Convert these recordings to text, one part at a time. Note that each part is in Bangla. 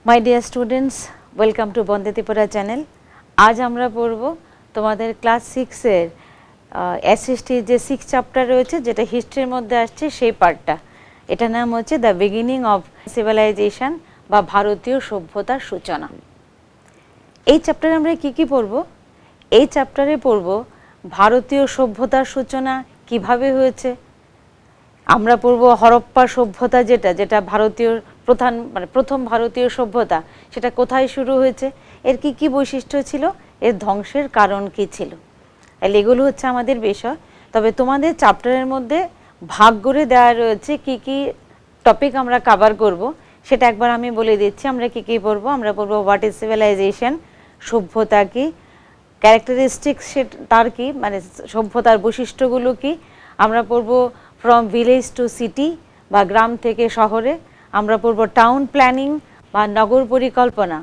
My dear students, welcome to Vande Tripura channel. আজ আমরা পড়ব তোমাদের ক্লাস 6-এর এসএসটি যে 6 চ্যাপ্টার রয়েছে, যেটা হিস্ট্রির মধ্যে আসছে সেই পার্টটা। এটার নাম হচ্ছে দ্য বিগিনিং অফ সিভিলাইজেশন বা ভারতীয় সভ্যতার সূচনা। এই চ্যাপ্টারে আমরা কি কি পড়ব? এই চ্যাপ্টারে পড়ব ভারতীয় সভ্যতার সূচনা কিভাবে হয়েছে। আমরা পড়ব হরপ্পা সভ্যতা, যেটা ভারতীয় প্রথম ভারতীয় সভ্যতা, সেটা কোথায় শুরু হয়েছে, এর কি কি বৈশিষ্ট্য ছিল, এর ধ্বংসের কারণ কি ছিল। এগুলো হচ্ছে আমাদের বিষয়। তবে তোমাদের চ্যাপ্টারের মধ্যে ভাগ করে দেওয়া রয়েছে কি কি টপিক আমরা কভার করব, সেটা একবার আমি বলে দিচ্ছি। আমরা কি কি পড়ব? আমরা পড়ব হোয়াট ইজ সিভিলাইজেশন, সভ্যতা কি, ক্যারেক্টারিস্টিক্স তার কি, মানে সভ্যতার বৈশিষ্ট্যগুলো কি। আমরা পড়ব ফ্রম ভিলেজ টু সিটি বা গ্রাম থেকে শহরে। আমরা পড়ব টাউন প্ল্যানিং বা নগর পরিকল্পনা।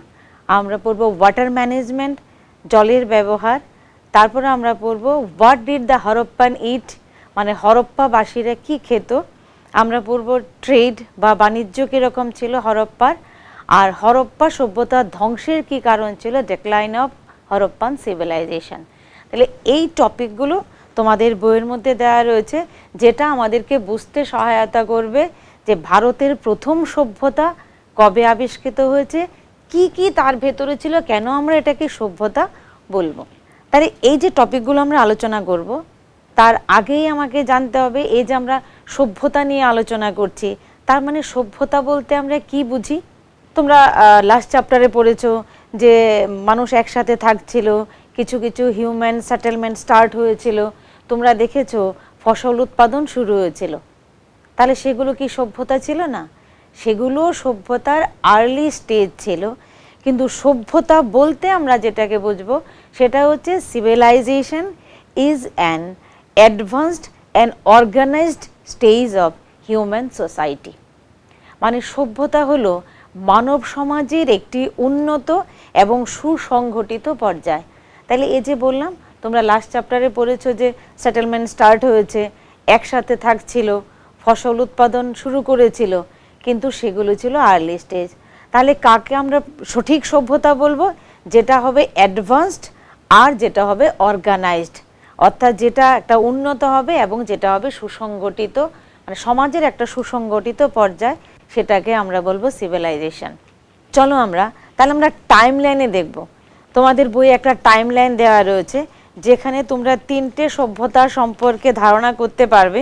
আমরা পড়ব ওয়াটার ম্যানেজমেন্ট, জলের ব্যবহার। তারপরে আমরা পড়ব হোয়াট ডিড দ্য হরপ্পান ইট, মানে হরপ্পাবাসীরা কি খেত। আমরা পড়ব ট্রেড বা বাণিজ্য কীরকম ছিল হরপ্পার, আর হরপ্পা সভ্যতার ধ্বংসের কি কারণ ছিল, ডিক্লাইন অফ হরপ্পান সিভিলাইজেশন। তাহলে এই টপিকগুলো তোমাদের বইয়ের মধ্যে দেওয়া রয়েছে, যেটা আমাদেরকে বুঝতে সহায়তা করবে যে ভারতের প্রথম সভ্যতা কবে আবিষ্কৃত হয়েছে, কি কি তার ভেতরে ছিল, কেন আমরা এটাকে সভ্যতা বলবো। তাহলে এই যে টপিকগুলো আমরা আলোচনা করব, তার আগেই আমাকে জানতে হবে এই যে আমরা সভ্যতা নিয়ে আলোচনা করছি, তার মানে সভ্যতা বলতে আমরা কি বুঝি। তোমরা লাস্ট চ্যাপ্টারে পড়েছো যে মানুষ একসাথে থাকছিল, কিছু কিছু হিউম্যান সেটেলমেন্ট স্টার্ট হয়েছিল, তোমরা দেখেছো ফসল উৎপাদন শুরু হয়েছিল। তাহলে সেগুলো কি সভ্যতা ছিল না? সেগুলো সভ্যতার আর্লি স্টেজ ছিল। কিন্তু সভ্যতা বলতে আমরা যেটাকে বুঝবো সেটা হচ্ছে civilisation is an advanced and organised stage of human society. মানে সভ্যতা হলো মানব সমাজের একটি উন্নত এবং সুসংগঠিত পর্যায়। তাহলে এই যে বললাম, তোমরা লাস্ট চ্যাপ্টারে পড়েছো যে সেটেলমেন্ট স্টার্ট হয়েছে, একসাথে থাকছিল, ফসল উৎপাদন শুরু করেছিল, কিন্তু সেগুলো ছিল আর্লি স্টেজ। তাহলে কাকে আমরা সঠিক সভ্যতা বলবো? যেটা হবে অ্যাডভান্সড আর যেটা হবে অর্গানাইজড, অর্থাৎ যেটা একটা উন্নত হবে এবং যেটা হবে সুসংগঠিত, মানে সমাজের একটা সুসংগঠিত পর্যায়, সেটাকে আমরা বলবো সিভিলাইজেশন। চলো তাহলে আমরা টাইম লাইনে দেখব। তোমাদের বইয়ে একটা টাইম লাইন দেওয়া রয়েছে, যেখানে তোমরা 3টে সভ্যতা সম্পর্কে ধারণা করতে পারবে।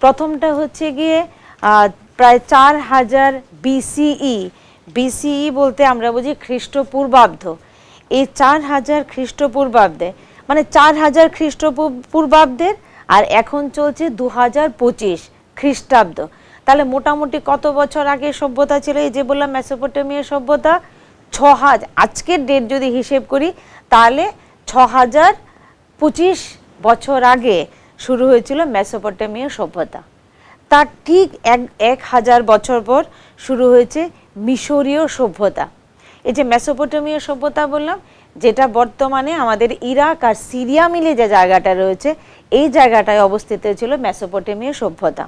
প্রথমটা হচ্ছে গিয়ে প্রায় 4000 বিসিই। বিসিই বলতে আমরা বুঝি খ্রিস্টপূর্বাব্দ। এই 4000 খ্রিস্টপূর্বাব্দে, মানে 4000 খ্রিস্টপূর্বাব্দের, আর এখন চলছে 2025 খ্রিস্টাব্দ। তাহলে মোটামুটি কত বছর আগে সভ্যতা ছিল? এই যে বললাম মেসোপটেমিয়া সভ্যতা, 6000, আজকের ডেট যদি হিসেব করি তাহলে 6025 বছর আগে শুরু হয়েছিল মেসোপটেমিয়া সভ্যতা। তার ঠিক 1000 বছর পর শুরু হয়েছে মিশরীয় সভ্যতা। এই যে মেসোপটেমিয়া সভ্যতা বললাম, যেটা বর্তমানে আমাদের ইরাক আর সিরিয়া মিলে যে জায়গাটা রয়েছে, এই জায়গাটায় অবস্থিত ছিল মেসোপটেমিয়া সভ্যতা।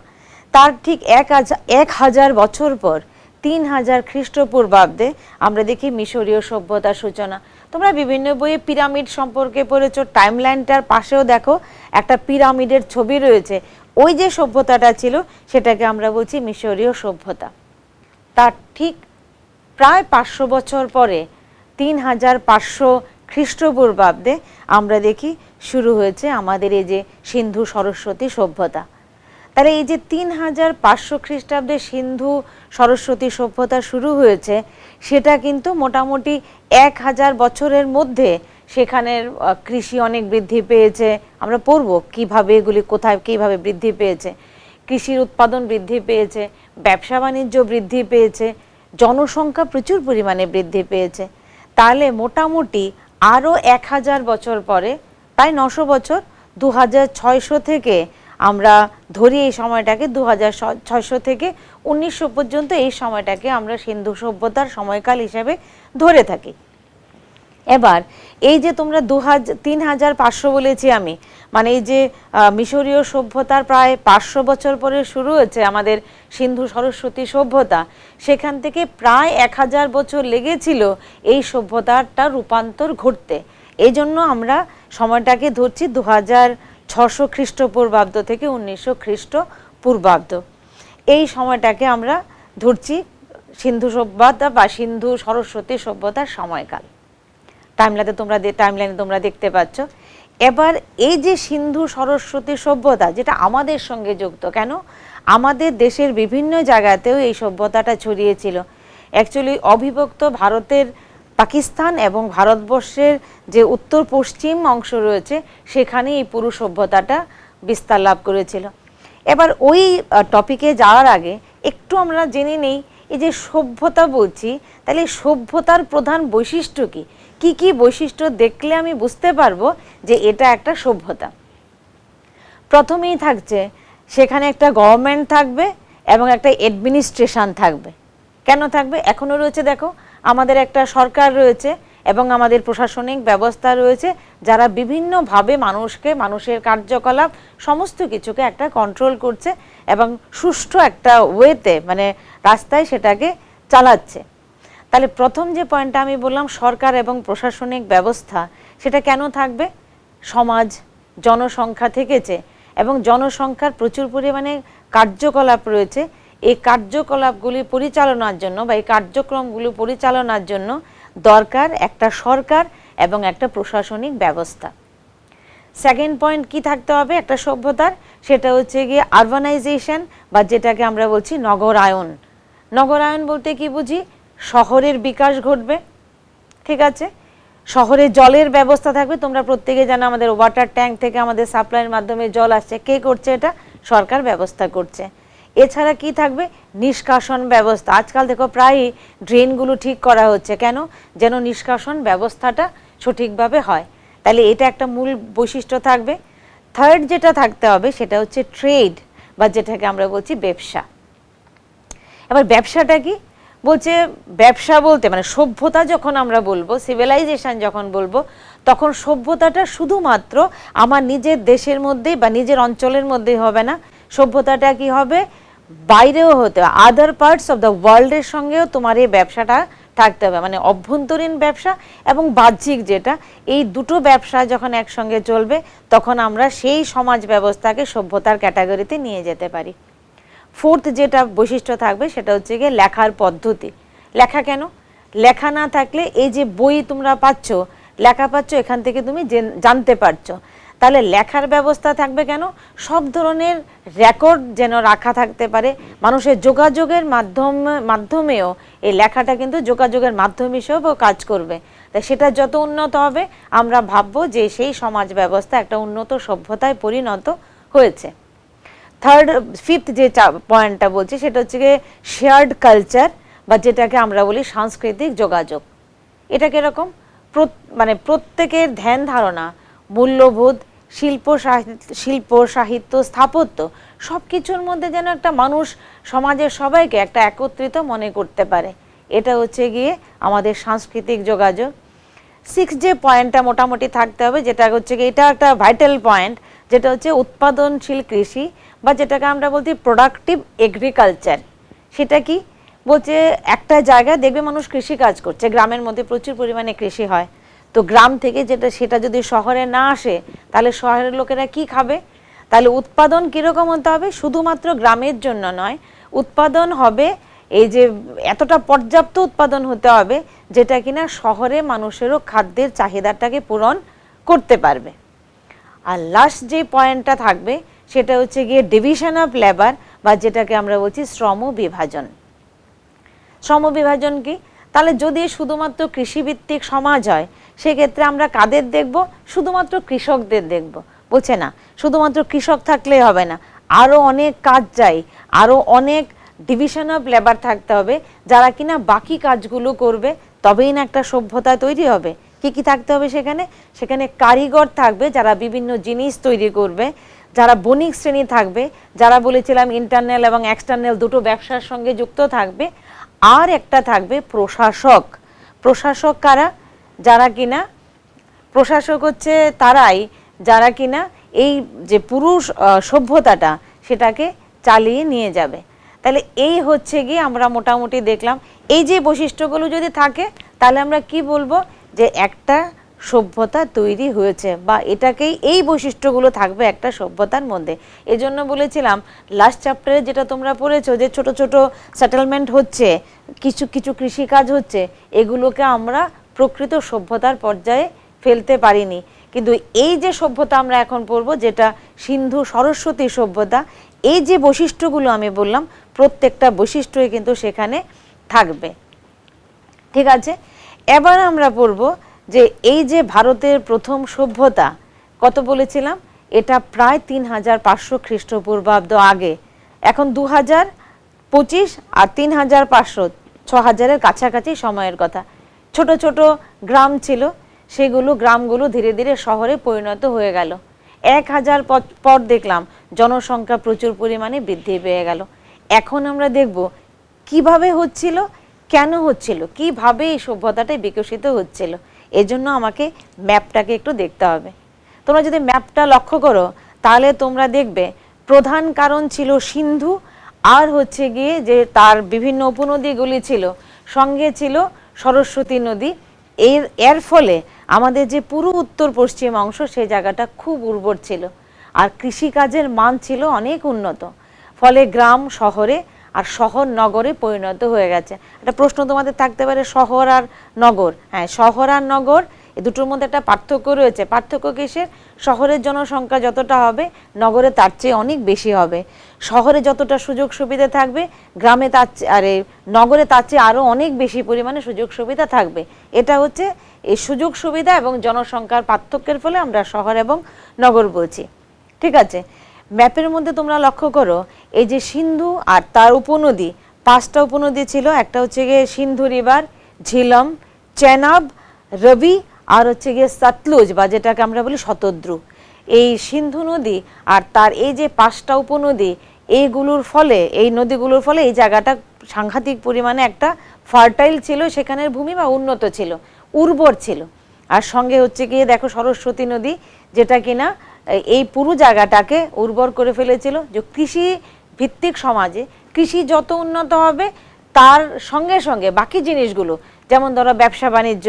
তার ঠিক 1000 বছর পর 3000 খ্রিস্টপূর্বাব্দে আমরা দেখি মিশরীয় সভ্যতার সূচনা। তোমরা বিভিন্ন বইয়ে পিরামিড সম্পর্কে পড়েছো, টাইমলাইনটার পাশেও দেখো একটা পিরামিডের ছবি রয়েছে। ওই যে সভ্যতাটা ছিল সেটাকে আমরা বলছি মিশরীয় সভ্যতা। তার ঠিক প্রায় 500 বছর পরে 3500 খ্রিস্টপূর্বাব্দে আমরা দেখি শুরু হয়েছে আমাদের এই যে সিন্ধু সরস্বতী সভ্যতা। তাহলে এই যে 3500 খ্রিস্টাব্দে সিন্ধু সরস্বতী সভ্যতা শুরু হয়েছে, সেটা কিন্তু মোটামুটি 1000 বছরের মধ্যে সেখানের কৃষি অনেক বৃদ্ধি পেয়েছে। আমরা পড়ব কীভাবে এগুলি কোথায় কীভাবে বৃদ্ধি পেয়েছে। কৃষির উৎপাদন বৃদ্ধি পেয়েছে, ব্যবসা বাণিজ্য বৃদ্ধি পেয়েছে, জনসংখ্যা প্রচুর পরিমাণে বৃদ্ধি পেয়েছে। তাহলে মোটামুটি আরও 1000 বছর পরে, প্রায় 900 বছর, 2600 থেকে আমরা ধরি এই সময়টাকে, 2600 থেকে 1900 পর্যন্ত এই সময়টাকে আমরা সিন্ধু সভ্যতার সময়কাল হিসেবে ধরে থাকি। এবার এই যে তোমরা 3500 বলেছি আমি, মানে এই যে মিশরীয় সভ্যতার প্রায় 500 বছর পরে শুরু হয়েছে আমাদের সিন্ধু সরস্বতী সভ্যতা, সেখান থেকে প্রায় 1000 বছর লেগেছিল এই সভ্যতাটা রূপান্তর ঘটতে। এই জন্য আমরা সময়টাকে ধরছি 2600 খ্রিস্টপূর্বাব্দ থেকে 1900 খ্রিস্টপূর্বাব্দ, এই সময়টাকে আমরা ধরছি সিন্ধু সভ্যতা বা সিন্ধু সরস্বতী সভ্যতার সময়কাল। টাইমলাইনে তোমরা দেখতে পাচ্ছ। এবার এই যে সিন্ধু সরস্বতী সভ্যতা যেটা আমাদের সঙ্গে যুক্ত, কেন আমাদের দেশের বিভিন্ন জায়গাতেও এই সভ্যতাটা ছড়িয়েছিল। অ্যাকচুয়ালি অবিভক্ত ভারতের পাকিস্তান এবং ভারতবর্ষের যে উত্তর পশ্চিম অংশ রয়েছে সেখানে এই পুরো সভ্যতাটা বিস্তার লাভ করেছিল। এবার ওই টপিকে যাওয়ার আগে একটু আমরা জেনে নেই, এই যে সভ্যতা বলছি, তাহলে সভ্যতার প্রধান বৈশিষ্ট্য কি, কি কি বৈশিষ্ট্য দেখলে আমি বুঝতে পারবো যে এটা একটা সভ্যতা। প্রথমেই থাকছে সেখানে একটা গভর্নমেন্ট থাকবে এবং একটা অ্যাডমিনিস্ট্রেশন থাকবে। কেন থাকবে? এখনো রয়েছে, দেখো আমাদের একটা সরকার রয়েছে এবং আমাদের প্রশাসনিক ব্যবস্থা রয়েছে যারা বিভিন্নভাবে মানুষের কার্যকলাপ সমস্ত কিছুকে একটা কন্ট্রোল করছে এবং সুষ্ঠু একটা ওয়েতে মানে রাস্তায় সেটাকে চালাচ্ছে। তাহলে প্রথম যে পয়েন্টটা আমি বললাম সরকার এবং প্রশাসনিক ব্যবস্থা, সেটা কেন থাকবে? সমাজ জনসংখ্যা থেকেছে এবং জনসংখ্যার প্রচুর পরিমাণে কার্যকলাপ রয়েছে। এই কার্যকলাপগুলি পরিচালনার জন্য বা এই কার্যক্রমগুলো পরিচালনার জন্য দরকার একটা সরকার এবং একটা প্রশাসনিক ব্যবস্থা। সেকেন্ড পয়েন্ট কি থাকতে হবে একটা সভ্যতার? সেটা হচ্ছে গিয়ে আরবানাইজেশন বা যেটাকে আমরা বলছি নগরায়ন। নগরায়ন বলতে কি বুঝি? শহরের বিকাশ ঘটবে, ঠিক আছে, শহরে জলের ব্যবস্থা থাকবে। তোমরা প্রত্যেকে জানো আমাদের ওয়াটার ট্যাঙ্ক থেকে আমাদের সাপ্লাইয়ের মাধ্যমে জল আসছে, কে করছে? এটা সরকার ব্যবস্থা করছে। এছাড়া কি থাকবে? নিষ্কাশন ব্যবস্থা। আজকাল দেখো প্রায়ই ড্রেনগুলো ঠিক করা হচ্ছে, কেন? যেন নিষ্কাশন ব্যবস্থাটা সঠিকভাবে হয়। তাহলে এটা একটা মূল বৈশিষ্ট্য থাকবে। থার্ড যেটা থাকতে হবে সেটা হচ্ছে ট্রেড বা যেটাকে আমরা বলছি ব্যবসা। এবার ব্যবসাটা কি বলছে? ব্যবসা বলতে মানে সভ্যতা যখন আমরা বলবো, সিভিলাইজেশন যখন বলবো, তখন সভ্যতাটা শুধুমাত্র আমার নিজের দেশের মধ্যেই বা নিজের অঞ্চলের মধ্যেই হবে না, সভ্যতাটা কি হবে? বাইরেও হতে হবে, আদার পার্টস অফ দ্য ওয়ার্ল্ডের সঙ্গেও তোমার এই ব্যবসাটা থাকতে হবে। মানে অভ্যন্তরীণ ব্যবসা এবং বাহ্যিক যেটা, এই দুটো ব্যবসা যখন একসঙ্গে চলবে তখন আমরা সেই সমাজ ব্যবস্থাকে সভ্যতার ক্যাটাগরিতে নিয়ে যেতে পারি। ফোর্থ যেটা বৈশিষ্ট্য থাকবে সেটা হচ্ছে গিয়ে লেখার পদ্ধতি। লেখা কেন? লেখা না থাকলে এই যে বই তোমরা পাচ্ছ, লেখা পাচ্ছ, এখান থেকে তুমি জানতে পারছো। তাহলে লেখার ব্যবস্থা থাকবে কেন? সব ধরনের রেকর্ড যেন রাখা থাকতে পারে। মানুষের যোগাযোগের মাধ্যমেও এই লেখাটা কিন্তু যোগাযোগের মাধ্যম হিসেবেও কাজ করবে। তাই সেটা যত উন্নত হবে আমরা ভাববো যে সেই সমাজ ব্যবস্থা একটা উন্নত সভ্যতায় পরিণত হয়েছে। ফিফথ যে পয়েন্টটা বলছি সেটা হচ্ছে গিয়ে শেয়ার্ড কালচার বা যেটাকে আমরা বলি সাংস্কৃতিক যোগাযোগ। এটা কিরকম? মানে প্রত্যেকের ধ্যান ধারণা, মূল্যবোধ, শিল্প সাহিত্য স্থাপত্য সব কিছুর মধ্যে যেন একটা মানুষ সমাজের সবাইকে একটা একত্রিত মনে করতে পারে, এটা হচ্ছে গিয়ে আমাদের সাংস্কৃতিক যোগাযোগ। সিক্স যে পয়েন্টটা মোটামুটি থাকতে হবে, যেটা হচ্ছে গিয়ে এটা একটা ভাইটাল পয়েন্ট, যেটা হচ্ছে উৎপাদনশীল কৃষি বা যেটাকে আমরা বলছি প্রোডাক্টিভ এগ্রিকালচার। সেটা কি বলছে? একটা জায়গায় দেখবে মানুষ কৃষি কাজ করছে, গ্রামের মধ্যে প্রচুর পরিমাণে কৃষি হয়, তো গ্রাম থেকে সেটা যদি শহরে না আসে তাহলে শহরের লোকেরা কি খাবে? তাহলে উৎপাদন কীরকম হতে হবে? শুধুমাত্র গ্রামের জন্য নয়, উৎপাদন হবে এই যে এতটা পর্যাপ্ত উৎপাদন হতে হবে যেটা কিনা শহরে মানুষেরও খাদ্যের চাহিদাটাকে পূরণ করতে পারবে। আর লাস্ট যে পয়েন্টটা থাকবে সেটা হচ্ছে গিয়ে ডিভিশন অফ লেবার বা যেটাকে আমরা বলছি শ্রম বিভাজন। শ্রম বিভাজন কি? তাহলে যদি শুধুমাত্র কৃষিভিত্তিক সমাজ হয় সেক্ষেত্রে আমরা কাদের দেখব? শুধুমাত্র কৃষকদের দেখব। বলছে না শুধুমাত্র কৃষক থাকলেই হবে না, আরও অনেক কাজ চাই, আরও অনেক ডিভিশন অফ লেবার থাকতে হবে যারা কিনা বাকি কাজগুলো করবে, তবেই না একটা সভ্যতা তৈরি হবে। কি কি থাকতে হবে সেখানে? সেখানে কারিগর থাকবে যারা বিভিন্ন জিনিস তৈরি করবে, যারা বণিক শ্রেণী থাকবে, যারা বলেছিলাম ইন্টারনাল এবং এক্সটার্নাল দুটো ব্যবসার সঙ্গে যুক্ত থাকবে, আর একটা থাকবে প্রশাসক। প্রশাসক কারা? যারা কিনা প্রশাসক হচ্ছে তারাই যারা কিনা এই যে পুরো সভ্যতাটা সেটাকে চালিয়ে নিয়ে যাবে। তাহলে এই হচ্ছে গিয়ে আমরা মোটামুটি দেখলাম এই যে বৈশিষ্ট্যগুলো যদি থাকে তাহলে আমরা কি বলবো যে একটা সভ্যতা তৈরি হয়েছে, বা এটাকেই এই বৈশিষ্ট্যগুলো থাকবে একটা সভ্যতার মধ্যে। এজন্য বলেছিলাম লাস্ট চ্যাপ্টারে যেটা তোমরা পড়েছো যে ছোট ছোট সেটেলমেন্ট হচ্ছে, কিছু কিছু কৃষিকাজ হচ্ছে, এগুলোকে আমরা প্রকৃত সভ্যতার পর্যায়ে ফেলতে পারিনি। কিন্তু এই যে সভ্যতা আমরা এখন পড়বো যেটা সিন্ধু সরস্বতী সভ্যতা, এই যে বৈশিষ্ট্যগুলো আমি বললাম প্রত্যেকটা বৈশিষ্ট্যই কিন্তু সেখানে থাকবে। ঠিক আছে, এবার আমরা পড়ব যে এই যে ভারতের প্রথম সভ্যতা কত বলেছিলাম, এটা প্রায় 3500 খ্রিস্টপূর্বাব্দ আগে। এখন 2025 আর 3500 6000-এর কাছাকাছি সময়ের কথা। ছোট ছোট গ্রাম ছিল, সেগুলো গ্রামগুলো ধীরে ধীরে শহরে পরিণত হয়ে গেল। 1000 পর দেখলাম জনসংখ্যা প্রচুর পরিমাণে বৃদ্ধি পেয়ে গেল। এখন আমরা দেখব কিভাবে হচ্ছিল, কেন হচ্ছিল, কিভাবে এই সভ্যতাটা বিকশিত হচ্ছিল। এজন্য আমাকে ম্যাপটাকে একটু দেখতে হবে। তোমরা যদি ম্যাপটা লক্ষ্য করো তাহলে তোমরা দেখবে প্রধান কারণ ছিল সিন্ধু, আর হচ্ছে গিয়ে যে তার বিভিন্ন উপনদীগুলি ছিল, সঙ্গে ছিল সরস্বতী নদী। এর ফলে আমাদের যে পুরো উত্তর পশ্চিম অংশ সেই জায়গাটা খুব উর্বর ছিল, আর কৃষিকাজের মান ছিল অনেক উন্নত। ফলে গ্রাম শহরে আর শহর নগরে পরিণত হয়ে গেছে। একটা প্রশ্ন তোমাদের থাকতে পারে, শহর আর নগর। হ্যাঁ, শহর আর নগর এই দুটোর মধ্যে একটা পার্থক্য রয়েছে। পার্থক্য কিসের? শহরের জনসংখ্যা যতটা হবে নগরে তার চেয়ে অনেক বেশি হবে। শহরে যতটা সুযোগ সুবিধা থাকবে গ্রামে তার নগরে তার চেয়ে আরও অনেক বেশি পরিমাণে সুযোগ সুবিধা থাকবে। এটা হচ্ছে এই সুযোগ সুবিধা এবং জনসংখ্যার পার্থক্যের ফলে আমরা শহর এবং নগর বলছি। ঠিক আছে, ম্যাপের মধ্যে তোমরা লক্ষ্য করো এই যে সিন্ধু আর তার উপনদী, 5টা উপনদী ছিল। একটা হচ্ছে গিয়ে সিন্ধু রিভার, ঝিলম, চেনাব, রবি, আর হচ্ছে গিয়ে সতলুজ বা যেটাকে আমরা বলি শতদ্রু। এই সিন্ধু নদী আর তার এই যে 5টা উপনদী, এইগুলোর ফলে, এই নদীগুলোর ফলে এই জায়গাটা সাংঘাতিক পরিমাণে একটা ফার্টাইল ছিল, সেখানের ভূমি বা উন্নত ছিল, উর্বর ছিল। আর সঙ্গে হচ্ছে গিয়ে দেখো সরস্বতী নদী, যেটা কিনা এই পুরো জায়গাটাকে উর্বর করে ফেলেছিল। যে কৃষি ভিত্তিক সমাজে কৃষি যত উন্নত হবে তার সঙ্গে সঙ্গে বাকি জিনিসগুলো, যেমন ধরো ব্যবসা বাণিজ্য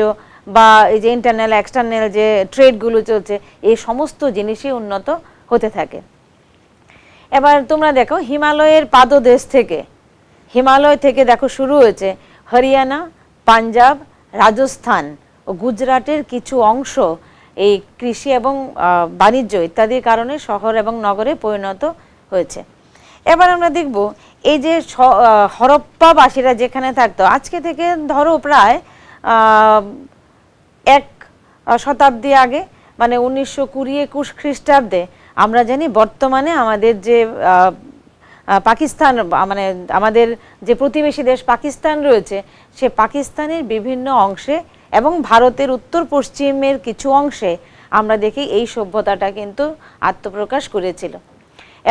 বা এই যে ইন্টারনাল এক্সটার্নাল যে ট্রেডগুলো চলছে, এই সমস্ত জিনিসই উন্নত হতে থাকে। এবার তোমরা দেখো হিমালয়ের পাদদেশ থেকে, হিমালয় থেকে দেখো শুরু হয়েছে হরিয়ানা, পাঞ্জাব, রাজস্থান ও গুজরাটের কিছু অংশ এই কৃষি এবং বাণিজ্য ইত্যাদির কারণে শহর এবং নগরে পরিণত হয়েছে। এবার আমরা দেখব এই যে হরপ্পাবাসীরা যেখানে থাকতো, আজকে থেকে ধরো প্রায় 1 শতাব্দী আগে, মানে 1920-21 খ্রিস্টাব্দে, আমরা জানি বর্তমানে আমাদের যে পাকিস্তান, মানে আমাদের যে প্রতিবেশী দেশ পাকিস্তান রয়েছে, সে পাকিস্তানের বিভিন্ন অংশে এবং ভারতের উত্তর পশ্চিমের কিছু অংশে আমরা দেখি এই সভ্যতাটা কিন্তু আত্মপ্রকাশ করেছিল।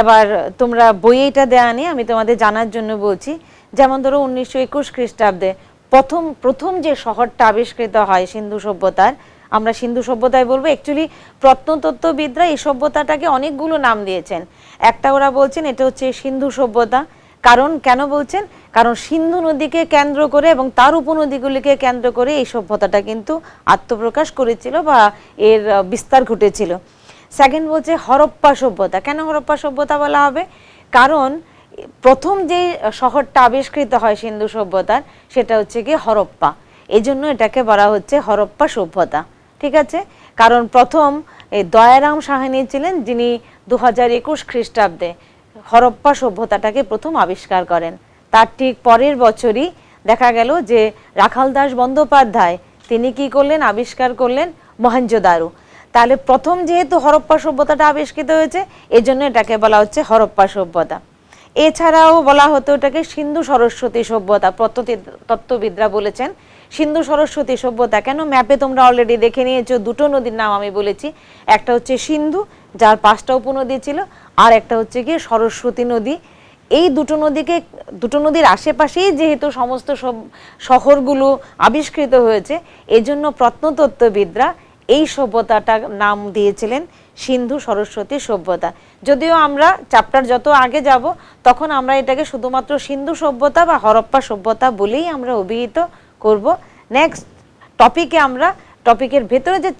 এবার তোমরা বইয়ে এটা দেয়া নেই, আমি তোমাদের জানার জন্য বলছি। যেমন ধরো 1921 খ্রিস্টাব্দে প্রথম যে শহরটা আবিষ্কৃত হয় সিন্ধু সভ্যতার, আমরা সিন্ধু সভ্যতায় বলবো। অ্যাকচুয়ালি প্রত্নতত্ত্ববিদরা এই সভ্যতাটাকে অনেকগুলো নাম দিয়েছেন। একটা ওরা বলছেন এটা হচ্ছে সিন্ধু সভ্যতা। কারণ কেন বলছেন? কারণ সিন্ধু নদীকে কেন্দ্র করে এবং তার উপনদীগুলিকে কেন্দ্র করে এই সভ্যতাটা কিন্তু আত্মপ্রকাশ করেছিল বা এর বিস্তার ঘটেছিল। সেকেন্ড বলছে হরপ্পা সভ্যতা। কেন হরপ্পা সভ্যতা বলা হবে? কারণ প্রথম যে শহরটা আবিষ্কৃত হয় সিন্ধু সভ্যতার সেটা হচ্ছে গিয়ে হরপ্পা, এই জন্য এটাকে বলা হচ্ছে হরপ্পা সভ্যতা। ঠিক আছে, কারণ প্রথম এই দয়ারাম সাহানি ছিলেন যিনি 2021 খ্রিস্টাব্দে হরপ্পা সভ্যতাটাকে প্রথম আবিষ্কার করেন। তার ঠিক পরের বছরই দেখা গেল যে রাখালদাস বন্দ্যোপাধ্যায় তিনি কি করলেন? আবিষ্কার করলেন মহেঞ্জোদারো। তাহলে প্রথম যেহেতু হরপ্পা সভ্যতাটা আবিষ্কৃত হয়েছে, এই জন্য এটাকে বলা হচ্ছে হরপ্পা সভ্যতা। এছাড়াও বলা হতো এটাকে সিন্ধু সরস্বতী সভ্যতা। তত্ত্ববিদরা বলেছেন সিন্ধু সরস্বতী সভ্যতা। কেন? ম্যাপে তোমরা অলরেডি দেখে নিয়েছো, দুটো নদীর নাম আমি বলেছি। একটা হচ্ছে সিন্ধু, যার 5টা উপনদী ছিল, আর একটা হচ্ছে গিয়ে সরস্বতী নদী। এই দুটো নদীর আশেপাশেই যেহেতু সমস্ত শহরগুলো আবিষ্কৃত হয়েছে, এজন্য প্রত্নতত্ত্ববিদরা এই সভ্যতাটার নাম দিয়েছিলেন সিন্ধু সরস্বতী সভ্যতা। যদিও আমরা চ্যাপ্টার যত আগে যাব তখন আমরা এটাকে শুধুমাত্র সিন্ধু সভ্যতা বা হরপ্পা সভ্যতা বলেই আমরা অভিহিত করব। নেক্সট টপিকে আমরা টপিকের ভেতরে যে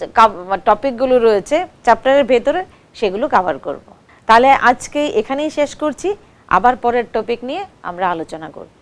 টপিকগুলো রয়েছে চ্যাপ্টারের ভেতরে সেগুলো কভার করব। তাহলে আজকে এখানেই শেষ করছি, আবার পরের টপিক নিয়ে আমরা আলোচনা করব।